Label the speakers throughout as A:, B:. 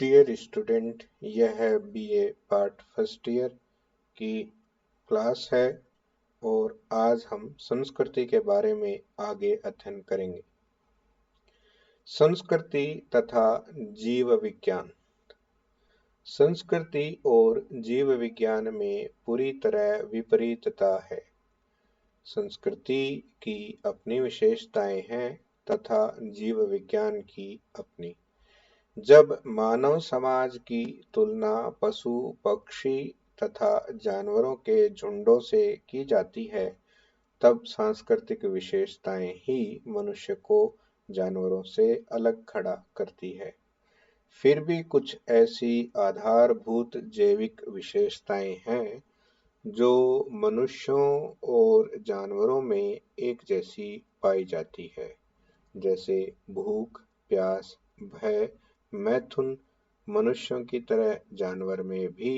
A: Dear student, यह है BA part first year की क्लास है और आज हम संस्कृति के बारे में आगे अध्ययन करेंगे। संस्कृति तथा जीव विज्ञान। संस्कृति और जीव विज्ञान में पूरी तरह विपरीतता है। संस्कृति की अपनी विशेषताएं हैं तथा जीव विज्ञान की अपनी। जब मानव समाज की तुलना पशु पक्षी तथा जानवरों के झुंडों से की जाती है, तब सांस्कृतिक विशेषताएं ही मनुष्य को जानवरों से अलग खड़ा करती है। फिर भी कुछ ऐसी आधारभूत जैविक विशेषताएं हैं जो मनुष्यों और जानवरों में एक जैसी पाई जाती है, जैसे भूख, प्यास, भय, मैथुन। मनुष्यों की तरह जानवर में भी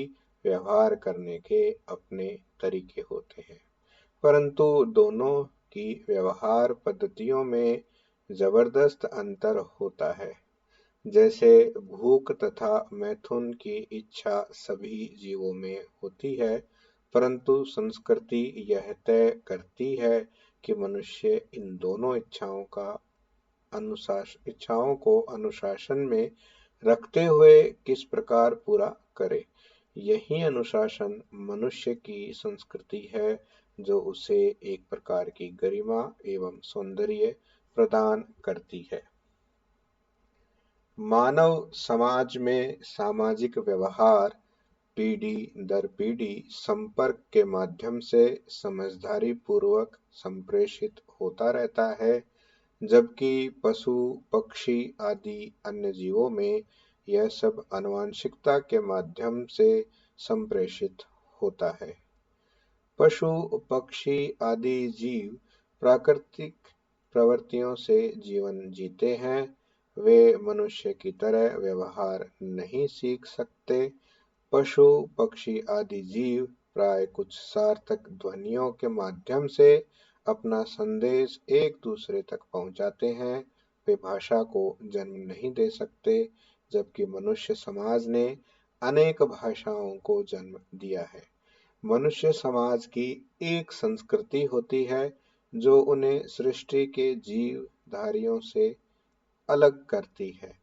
A: व्यवहार करने के अपने तरीके होते हैं, परंतु दोनों की व्यवहार पद्धतियों में जबरदस्त अंतर होता है। जैसे भूख तथा मैथुन की इच्छा सभी जीवों में होती है, परंतु संस्कृति यह तय करती है कि मनुष्य इन दोनों इच्छाओं को अनुशासन में रखते हुए किस प्रकार पूरा करे। यही अनुशासन मनुष्य की संस्कृति है, जो उसे एक प्रकार की गरिमा एवं सौंदर्य प्रदान करती है। मानव समाज में सामाजिक व्यवहार पीढ़ी दर पीढ़ी संपर्क के माध्यम से समझदारी पूर्वक संप्रेषित होता रहता है, जबकि पशु पक्षी आदि अन्य जीवों में यह सब आनुवंशिकता के माध्यम से संप्रेषित होता है। पशु पक्षी आदि जीव प्राकृतिक प्रवृत्तियों से जीवन जीते हैं। वे मनुष्य की तरह व्यवहार नहीं सीख सकते। पशु पक्षी आदि जीव प्राय कुछ सार्थक ध्वनियों के माध्यम से अपना संदेश एक दूसरे तक पहुंचाते हैं। वे भाषा को जन्म नहीं दे सकते, जबकि मनुष्य समाज ने अनेक भाषाओं को जन्म दिया है। मनुष्य समाज की एक संस्कृति होती है जो उन्हें सृष्टि के जीवधारियों से अलग करती है।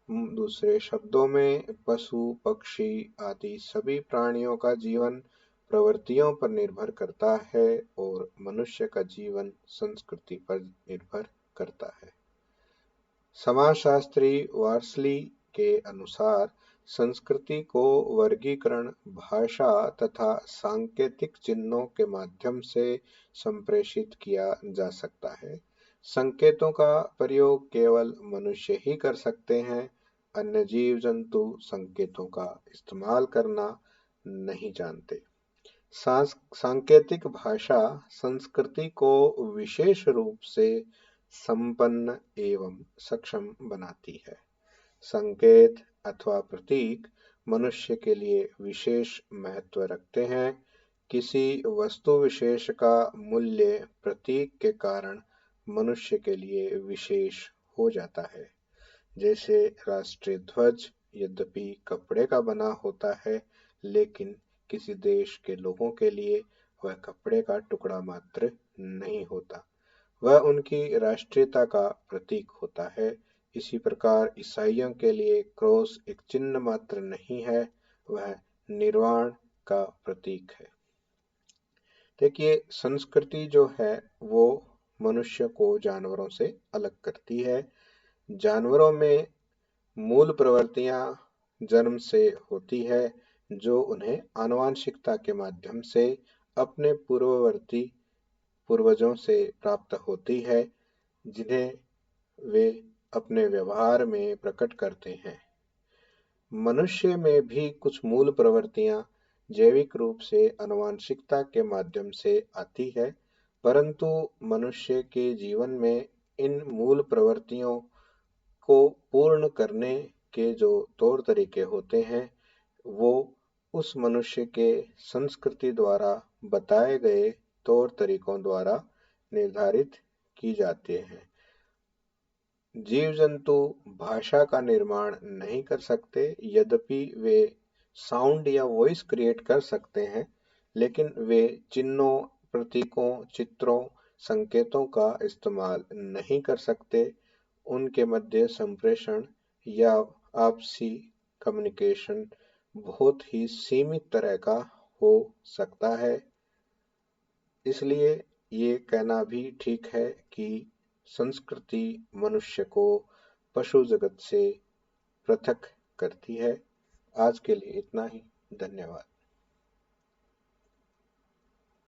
A: दूसरे शब्दों में, पशु पक्षी आदि सभी प्राणियों का जीवन प्रवृत्तियों पर निर्भर करता है और मनुष्य का जीवन संस्कृति पर निर्भर करता है। समाजशास्त्री वार्सली के अनुसार संस्कृति को वर्गीकरण भाषा तथा सांकेतिक चिन्हों के माध्यम से संप्रेषित किया जा सकता है। संकेतों का प्रयोग केवल मनुष्य ही कर सकते हैं। अन्य जीव जंतु संकेतों का इस्तेमाल करना नहीं जानते। सांकेतिक भाषा संस्कृति को विशेष रूप से संपन्न एवं सक्षम बनाती है। संकेत अथवा प्रतीक मनुष्य के लिए विशेष महत्व रखते हैं। किसी वस्तु विशेष का मूल्य प्रतीक के कारण मनुष्य के लिए विशेष हो जाता है। जैसे राष्ट्रीय ध्वज यद्यपि कपड़े का बना होता है, लेकिन किसी देश के लोगों के लिए वह कपड़े का टुकड़ा मात्र नहीं होता, वह उनकी राष्ट्रीयता का प्रतीक होता है। इसी प्रकार ईसाइयों के लिए क्रॉस एक चिन्ह मात्र नहीं है, वह निर्वाण का प्रतीक है। देखिए, संस्कृति जो है वो मनुष्य को जानवरों से अलग करती है। जानवरों में मूल प्रवृत्तियां जन्म से होती है, जो उन्हें आनुवंशिकता के माध्यम से अपने पूर्वजों से प्राप्त होती है, जिन्हें वे अपने व्यवहार में प्रकट करते हैं। मनुष्य में भी कुछ मूल प्रवृत्तियां जैविक रूप से आनुवंशिकता के माध्यम से आती है, परंतु मनुष्य के जीवन में इन मूल प्रवृत्तियों को पूर्ण करने के जो तौर तरीके होते हैं, वो उस मनुष्य के संस्कृति द्वारा बताए गए तौर तरीकों द्वारा निर्धारित की जाते हैं। जीव जंतु भाषा का निर्माण नहीं कर सकते, यद्यपि वे साउंड या वॉइस क्रिएट कर सकते हैं, लेकिन वे चिन्हों, प्रतीकों, चित्रों, संकेतों का इस्तेमाल नहीं कर सकते। उनके मध्य संप्रेषण या आपसी कम्युनिकेशन बहुत ही सीमित तरह का हो सकता है। इसलिए ये कहना भी ठीक है कि संस्कृति मनुष्य को पशु जगत से पृथक करती है। आज के लिए इतना ही। धन्यवाद।